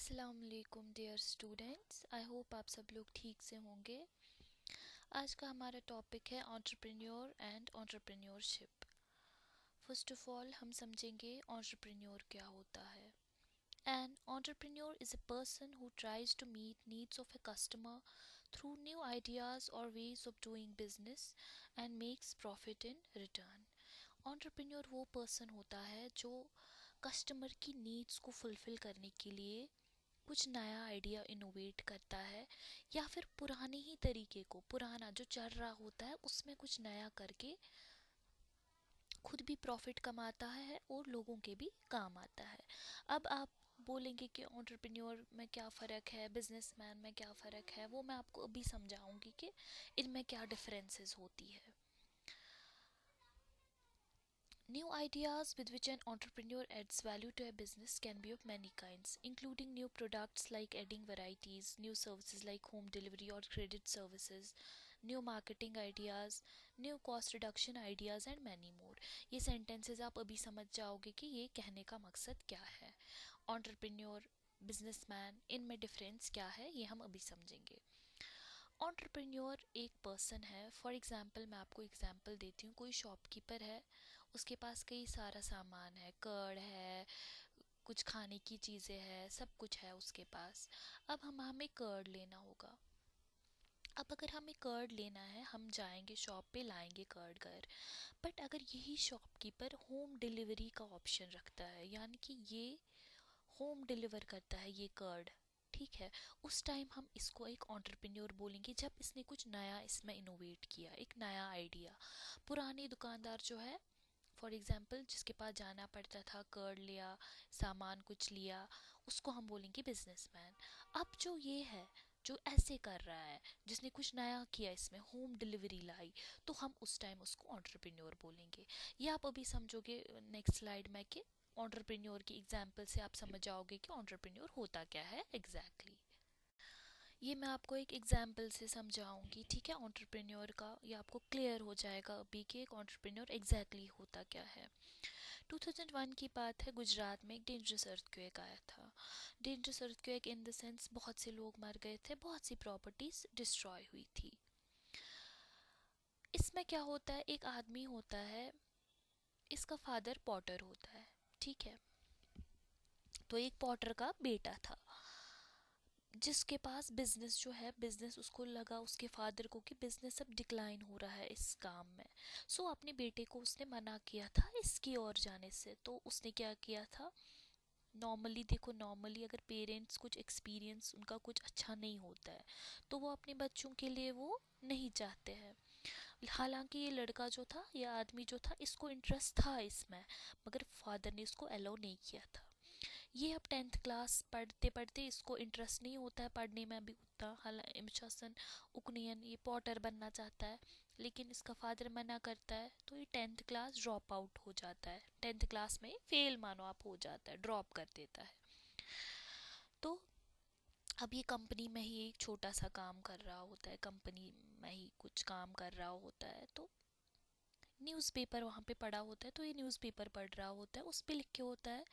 अस्सलाम वालेकुम dear students, I hope आप सब लोग ठीक से होंगे। आज का हमारा टॉपिक है entrepreneur and entrepreneurship. First of all हम समझेंगे एंटरप्रेन्योर क्या होता है। An entrepreneur is a person who tries to meet needs of a customer through new ideas or ways of doing business and makes profit in return. Entrepreneur वो person होता है जो customer की नीड्स को fulfil करने के लिए कुछ नया आइडिया इनोवेट करता है, या फिर पुराने ही तरीके को, पुराना जो चल रहा होता है उसमें कुछ नया करके खुद भी प्रॉफिट कमाता है और लोगों के भी काम आता है। अब आप बोलेंगे कि एंटरप्रेन्योर में क्या फ़र्क है, बिजनेसमैन में क्या फ़र्क है, वो मैं आपको अभी समझाऊंगी कि इनमें क्या डिफरेंसेस होती है। New ideas with which an entrepreneur adds value to a business can be of many kinds, including new products like adding varieties, new services like home delivery or credit services, new marketing ideas, new cost reduction ideas and many more. ये sentences आप अभी समझ जाओगे कि ये कहने का मकसद क्या है। Entrepreneur, businessman, इनमें डिफरेंस क्या है ये हम अभी समझेंगे। एंटरप्रेन्योर एक पर्सन है, फॉर एग्जांपल मैं आपको एग्जांपल देती हूँ। कोई शॉपकीपर है, उसके पास कई सारा सामान है, कर्ड है, कुछ खाने की चीज़ें हैं, सब कुछ है उसके पास। अब हमें कर्ड लेना होगा। अब अगर हमें कर्ड लेना है, हम जाएंगे शॉप पे, लाएंगे कर्ड घर। बट अगर यही शॉपकीपर होम डिलीवरी का ऑप्शन रखता है, यानी कि ये होम डिलीवर करता है ये कर्ड, ठीक है, उस टाइम हम इसको एक एंटरप्रेन्योर बोलेंगे, जब इसने कुछ नया इसमें इनोवेट किया, एक नया आइडिया। पुराने दुकानदार जो है, फॉर एग्जांपल जिसके पास जाना पड़ता था, कर्ड लिया, सामान कुछ लिया, उसको हम बोलेंगे बिजनेसमैन। अब जो ये है जो ऐसे कर रहा है, जिसने कुछ नया किया, इसमें होम डिलीवरी लाई, तो हम उस टाइम उसको एंटरप्रेन्योर बोलेंगे। ये आप अभी समझोगे नेक्स्ट स्लाइड में कि एंटरप्रेन्योर की एग्जांपल से आप समझ जाओगे कि एंटरप्रेन्योर होता क्या है एग्जैक्टली। ये मैं आपको एक एग्जांपल से समझाऊंगी, ठीक है, एंटरप्रेन्योर का। ये आपको क्लियर हो जाएगा अभी कि एक एंटरप्रेन्योर एग्जैक्टली होता क्या है। 2001 की बात है, गुजरात में एक डेंजरस अर्थक्वेक आया था। Dangerous earthquake in the sense बहुत से लोग मर गए थे, बहुत सी प्रॉपर्टीज डिस्ट्रॉय हुई थी। इसमें क्या होता है, एक आदमी होता है, इसका फादर पॉटर होता है, ठीक है। तो एक पॉटर का बेटा था जिसके पास बिजनेस जो है, बिजनेस उसको लगा, उसके फादर को, कि बिजनेस अब डिक्लाइन हो रहा है इस काम में। सो अपने बेटे को उसने मना किया था इसकी ओर जाने से। तो उसने क्या किया था, नॉर्मली देखो, नॉर्मली अगर पेरेंट्स कुछ एक्सपीरियंस उनका कुछ अच्छा नहीं होता है तो वो अपने बच्चों के लिए वो नहीं चाहते हैं। हालांकि ये लड़का जो था, ये आदमी जो था, इसको इंटरेस्ट था इसमें, मगर फादर ने इसको अलाउ नहीं किया था। ये अब 10th क्लास पढ़ते पढ़ते इसको इंटरेस्ट नहीं होता है पढ़ने में भी उतना। हालांकि इमशासन उकनियन ये पॉटर बनना चाहता है, लेकिन इसका फादर मना करता है, तो ये 10th क्लास ड्रॉप आउट हो जाता है। 10th क्लास में फेल मानो आप हो जाता है, ड्रॉप कर देता है। तो अब ये कंपनी में ही एक छोटा सा काम कर रहा होता है, कंपनी में ही कुछ काम कर रहा होता है। तो न्यूज़पेपर वहाँ पे पड़ा होता है, तो ये न्यूज़पेपर पढ़ रहा होता है, उस पे लिखे होता है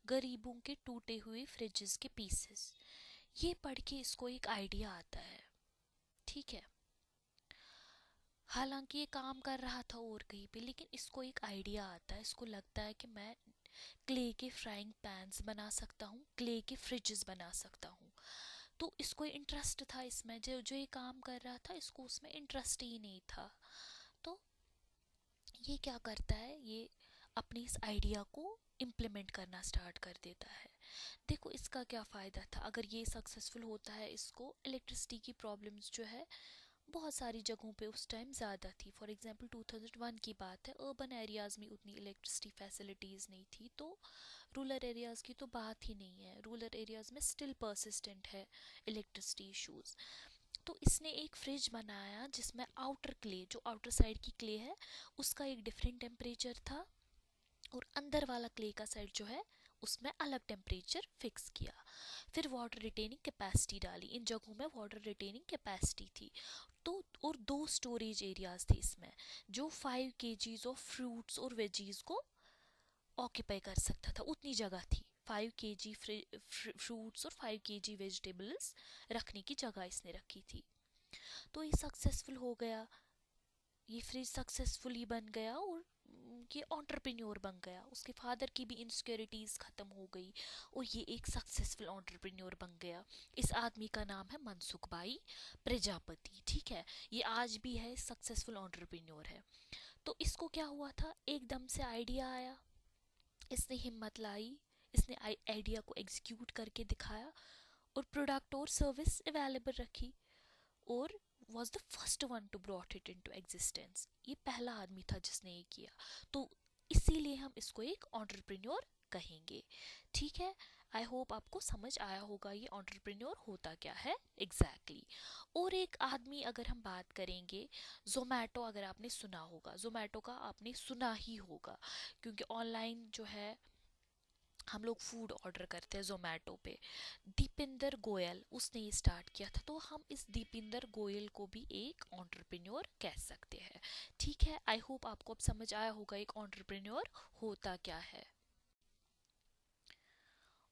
गरीबों के टूटे हुए फ्रिजेस के पीसेस। ये पढ़ के इसको एक आइडिया आता है, ठीक है। हालांकि ये काम कर रहा था और कहीं पे, लेकिन इसको एक आइडिया आता है, इसको लगता है कि मैं क्ले के फ्राइंग पैन्स बना सकता हूँ, क्ले के फ्रिजेस बना सकता हूँ। तो इसको इंटरेस्ट था इसमें, जो जो ये काम कर रहा था इसको उसमें इंटरेस्ट ही नहीं था। तो ये क्या करता है, ये अपनी इस आइडिया को इम्प्लीमेंट करना स्टार्ट कर देता है। देखो इसका क्या फ़ायदा था, अगर ये सक्सेसफुल होता है, इसको इलेक्ट्रिसिटी की प्रॉब्लम्स जो है बहुत सारी जगहों पे उस टाइम ज़्यादा थी। फॉर एग्जांपल 2001 की बात है, अर्बन एरियाज़ में उतनी इलेक्ट्रिसिटी फैसिलिटीज़ नहीं थी, तो रूरल एरियाज़ की तो बात ही नहीं है। रूरल एरियाज़ में स्टिल परसिस्टेंट है इलेक्ट्रिसिटी इश्यूज़। तो इसने एक फ्रिज बनाया जिसमें आउटर क्ले, जो आउटर साइड की क्ले है, उसका एक डिफरेंट टेम्परेचर था, और अंदर वाला क्ले का साइड जो है उसमें अलग टेम्परेचर फिक्स किया। फिर वाटर रिटेनिंग कैपेसिटी डाली, इन जगहों में वाटर रिटेनिंग कैपेसिटी थी। तो और 2 स्टोरेज एरियाज थे इसमें, जो 5 kgs ऑफ फ्रूट्स और वेजीज को ऑक्यूपाई कर सकता था, उतनी जगह थी 5 kg फ्रूट्स और 5 kg वेजिटेबल्स रखने की जगह इसने रखी थी। तो ये सक्सेसफुल हो गया, ये फ्रिज सक्सेसफुली बन गया और ये एंटरप्रेन्योर बन गया। उसके फादर की भी इनसिक्योरिटीज खत्म हो गई और ये एक सक्सेसफुल एंटरप्रेन्योर बन गया। इस आदमी का नाम है मनसुख भाई प्रजापति, ठीक है। ये आज भी है, सक्सेसफुल एंटरप्रेन्योर है। तो इसको क्या हुआ था, एकदम से आइडिया आया, इसने हिम्मत लाई, इसने आइडिया को एग्जीक्यूट करके दिखाया और प्रोडक्ट और सर्विस अवेलेबल रखी और was the first one to brought it into existence। ये पहला आदमी था जिसने ये किया, तो इसीलिए हम इसको एक एंटरप्रेन्योर कहेंगे, ठीक है। आई होप आपको समझ आया होगा ये एंटरप्रेन्योर होता क्या है एग्जैक्टली और एक आदमी अगर हम बात करेंगे, जोमेटो, अगर आपने सुना होगा, जोमेटो का आपने सुना ही होगा क्योंकि ऑनलाइन जो है हम लोग फूड ऑर्डर करते हैं जोमेटो पे। दीपिंदर गोयल उसने ये स्टार्ट किया था, तो हम इस दीपिंदर गोयल को भी एक एंटरप्रेन्योर कह सकते हैं, ठीक है। आई होप आपको अब समझ आया होगा एक एंटरप्रेन्योर होता क्या है।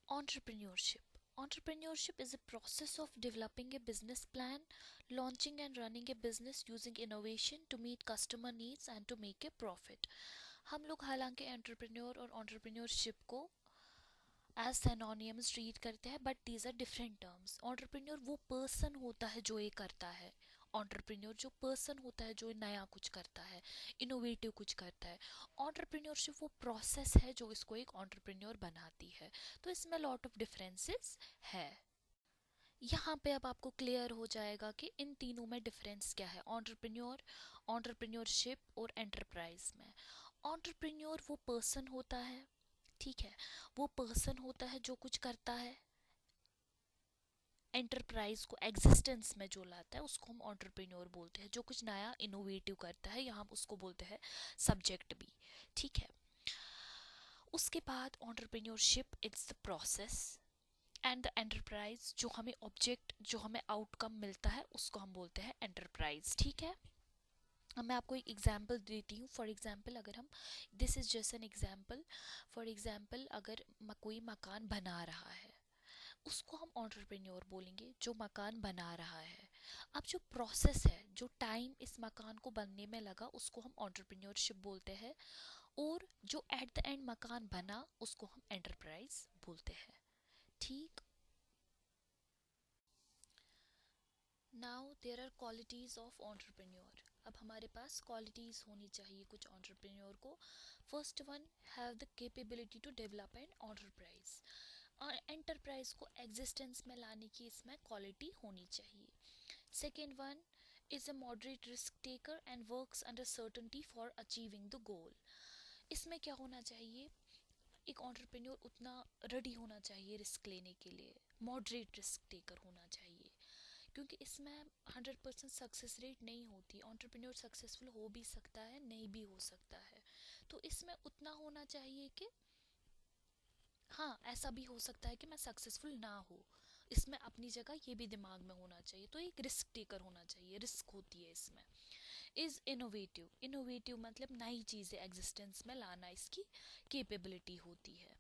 Entrepreneurship. Entrepreneurship is a process of developing a business plan, launching and running a business using innovation to meet customer needs and to make a profit। हम लोग हालांकि एंटरप्रेन्योर और एंटरप्रेन्योरशिप को एज सिनोनिम्स ट्रीट करते हैं, but these are different terms. Entrepreneur वो person होता है जो ये करता है, एंटरप्रेन्योर जो पर्सन होता है जो नया कुछ करता है, इनोवेटिव कुछ करता है। एंटरप्रेन्योरशिप वो प्रोसेस है जो इसको एक एंटरप्रेन्योर बनाती है। तो इसमें लॉट ऑफ डिफरेंसेस है। यहाँ पे अब आपको क्लियर हो जाएगा कि इन तीनों में डिफरेंस क्या है, एंटरप्रेन्योर, एंटरप्रेन्योरशिप और एंटरप्राइज में। एंटरप्रेन्योर वो पर्सन होता है, ठीक है, वो पर्सन होता है जो कुछ करता है, एंटरप्राइज को एग्जिस्टेंस में जो लाता है उसको हम एंटरप्रेन्योर बोलते हैं, जो कुछ नया इनोवेटिव करता है, यहाँ उसको बोलते हैं सब्जेक्ट भी, ठीक है। उसके बाद entrepreneurship it's the process and the enterprise, जो हमें ऑब्जेक्ट, जो हमें आउटकम मिलता है उसको हम बोलते हैं एंटरप्राइज, ठीक है। अब मैं आपको एक एग्जांपल देती हूँ। फॉर एग्जांपल अगर हम, this is just an example, for example अगर कोई मकान बना रहा है उसको हम एंटरप्रेन्योर बोलेंगे, जो मकान बना रहा है। अब जो प्रोसेस है, जो टाइम इस मकान को बनने में लगा उसको हम एंटरप्रेन्योरशिप बोलते हैं और जो एट द एंड मकान बना उसको हम एंटरप्राइज बोलते हैं, ठीक। Now there are qualities of entrepreneur. अब हमारे पास क्वालिटीज होनी चाहिए कुछ एंटरप्रेन्योर को। First one, have the capability to develop an enterprise. Enterprise को एग्जिस्टेंस में लाने की इसमें क्वालिटी होनी चाहिए। Second one is a moderate risk taker and works under certainty for achieving the goal. इसमें क्या होना चाहिए, एक एंटरप्रेन्योर उतना रेडी होना चाहिए रिस्क लेने के लिए, मॉडरेट रिस्क टेकर होना चाहिए, क्योंकि इसमें 100% सक्सेस रेट नहीं होती। एंटरप्रेन्योर सक्सेसफुल हो भी सकता है, नहीं भी हो सकता है, तो इसमें उतना होना चाहिए कि हाँ ऐसा भी हो सकता है कि मैं सक्सेसफुल ना हो, इसमें अपनी जगह ये भी दिमाग में होना चाहिए। तो एक रिस्क टेकर होना चाहिए, रिस्क होती है इसमें। इज इनोवेटिव, इनोवेटिव मतलब नई चीज़ें एग्जिस्टेंस में लाना इसकी कैपेबिलिटी होती है।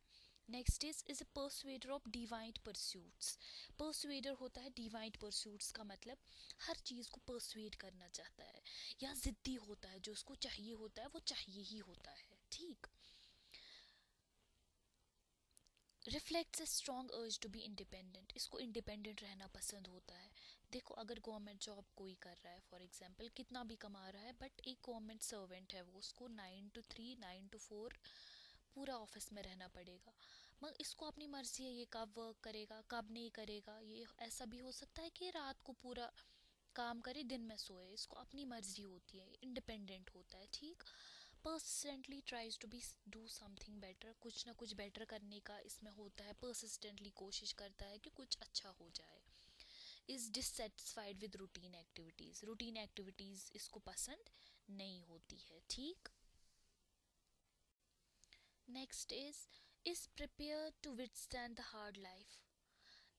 Next is a persuader of divine pursuits. Persuader होता है डिवाइंड परस्यूट्स का मतलब हर चीज़ को परसुएड करना चाहता है, या जिद्दी होता है, जो उसको चाहिए होता है वो चाहिए ही होता है, ठीक। Reflects a strong urge to be independent, इसको इंडिपेंडेंट रहना पसंद होता है। देखो अगर गवर्नमेंट जॉब कोई कर रहा है, फॉर एग्जांपल कितना भी कमा रहा है, बट एक गवर्नमेंट सर्वेंट है, वो उसको 9 to 3 9 to 4 पूरा ऑफिस में रहना पड़ेगा, मगर इसको अपनी मर्जी है ये कब वर्क करेगा कब नहीं करेगा। ये ऐसा भी हो सकता है कि रात को पूरा काम करे दिन में सोए, इसको अपनी मर्जी होती है, इंडिपेंडेंट होता है, ठीक। Persistently tries to be do something better, कुछ ना कुछ बेटर करने का इसमें होता है, परसिस्टेंटली कोशिश करता है कि कुछ अच्छा हो जाए। Is dissatisfied with routine activities, routine activities इसको पसंद नहीं होती है, ठीक। Next is prepare to withstand the hard life,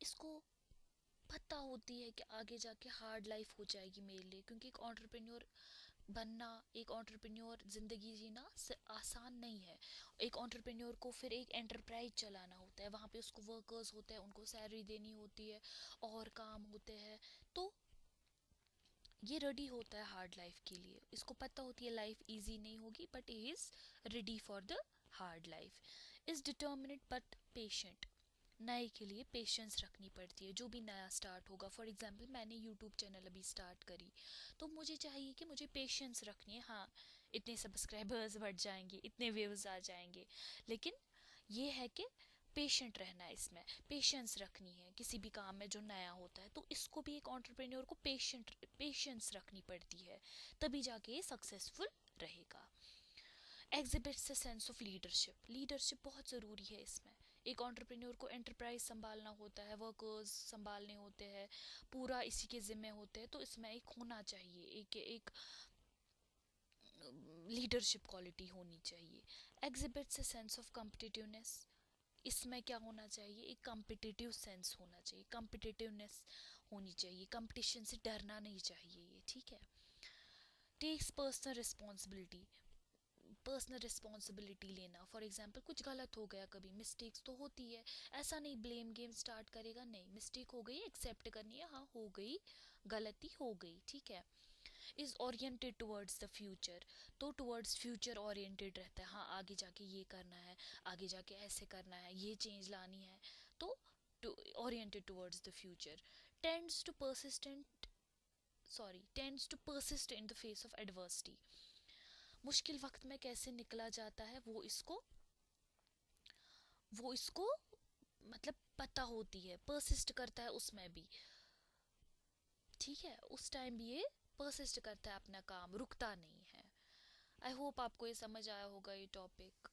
इसको पता होती है कि आगे जाके हार्ड लाइफ हो जाएगी मेरे लिए, क्योंकि एक एंटरप्रेन्योर बनना, एक एंटरप्रेन्योर ज़िंदगी जीना आसान नहीं है। एक एंटरप्रेन्योर को फिर एक एंटरप्राइज चलाना होता है, वहाँ पे उसको वर्कर्स होते हैं, उनको सैलरी देनी होती है और काम होते हैं। तो ये रेडी होता है हार्ड लाइफ के लिए, इसको पता होती है लाइफ इजी नहीं होगी, but he is ready for the hard life. Is determinate but patient. नए के लिए पेशेंस रखनी पड़ती है, जो भी नया स्टार्ट होगा। फॉर एग्जांपल मैंने यूट्यूब चैनल अभी स्टार्ट करी, तो मुझे चाहिए कि मुझे पेशेंस रखनी है। हाँ, इतने सब्सक्राइबर्स बढ़ जाएंगे, इतने व्यूज़ आ जाएंगे, लेकिन ये है कि पेशेंट रहना है, इसमें पेशेंस रखनी है किसी भी काम में जो नया होता है। तो इसको भी एक एंटरप्रेन्योर को पेशेंस रखनी पड़ती है, तभी जाके ये सक्सेसफुल रहेगा। Exhibits a sense of leadership. Leadership बहुत ज़रूरी है इसमें। एक एंटरप्रेन्योर को एंटरप्राइज संभालना होता है, वर्कर्स संभालने होते हैं, पूरा इसी के ज़िम्मे होते हैं। तो इसमें एक होना चाहिए, एक लीडरशिप क्वालिटी होनी चाहिए। Exhibits a sense of competitiveness. इसमें क्या होना चाहिए, एक कम्पिटिटिव सेंस होना चाहिए, कम्पिटिटिवनेस होनी चाहिए, कंपटीशन से डरना नहीं चाहिए ये, ठीक है। Takes personal responsibility. Personal responsibility लेना, फॉर एग्जांपल कुछ गलत हो गया, कभी मिस्टेक्स तो होती है, ऐसा नहीं ब्लेम गेम स्टार्ट करेगा, नहीं, मिस्टेक हो गई एक्सेप्ट करनी है, हाँ हो गई, गलती हो गई, ठीक है। Is oriented towards the future. तो टुवर्ड्स फ्यूचर ओरिएंटेड रहता है, हाँ आगे जाके ये करना है, आगे जाके ऐसे करना है, ये चेंज लानी है। तो oriented towards the future. Tends to persistent tends to persist in the face of adversity. मुश्किल वक्त में कैसे निकला जाता है वो इसको मतलब पता होती है, परसिस्ट करता है उसमें भी, ठीक है, उस टाइम भी ये परसिस्ट करता है अपना काम, रुकता नहीं है। आई होप आपको ये समझ आया होगा ये टॉपिक।